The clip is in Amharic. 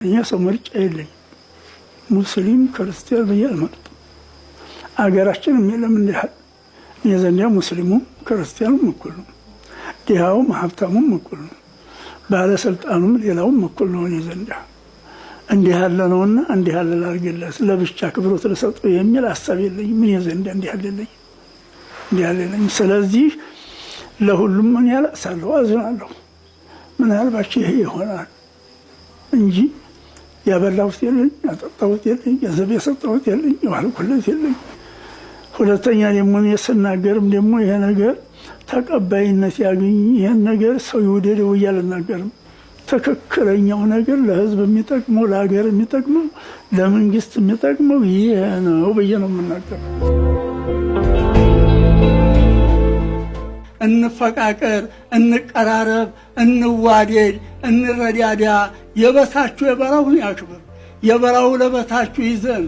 እኛ ሰው ምርጫ የለኝ ሙስሊም ክርስቲያን በየልመርጥ አገራችን የለም እንዲያል የዘንዲያ ሙስሊሙም ክርስቲያኑም እኩል ነው። ዲሃውም ሀብታሙም እኩል ነው። ባለስልጣኑም ሌላውም እኩል ነው። የዘንዲያ እንዲህ ያለ ነውና እንዲህ ያለ ላርግለት ለብቻ ክብሮት ለሰጠው የሚል ሐሳብ የለኝ። ምን የዘንዲያ እንዲህ ያለልኝ ስለዚህ ለሁሉም ምን ያላሳለው አዝናለሁ። ምን ያልባች ይሄ ይሆናል እንጂ ያበላሁት የለኝ፣ ያጠጣሁት የለኝ፣ ገንዘብ የሰጠሁት የለኝ፣ የዋልኩለት የለኝ። ሁለተኛ ደግሞ ስናገርም ደግሞ ይሄ ነገር ተቀባይነት ያገኝ ይሄን ነገር ሰው ይወደደው እያልናገርም ትክክለኛው ነገር ለህዝብ የሚጠቅመው ለሀገር የሚጠቅመው ለመንግስት የሚጠቅመው ይሄ ነው ብዬ ነው የምናገረው። እንፈቃቀር፣ እንቀራረብ፣ እንዋደድ፣ እንረዳዳ። የበታችሁ የበራውን ያክብር፣ የበራው ለበታችሁ ይዘን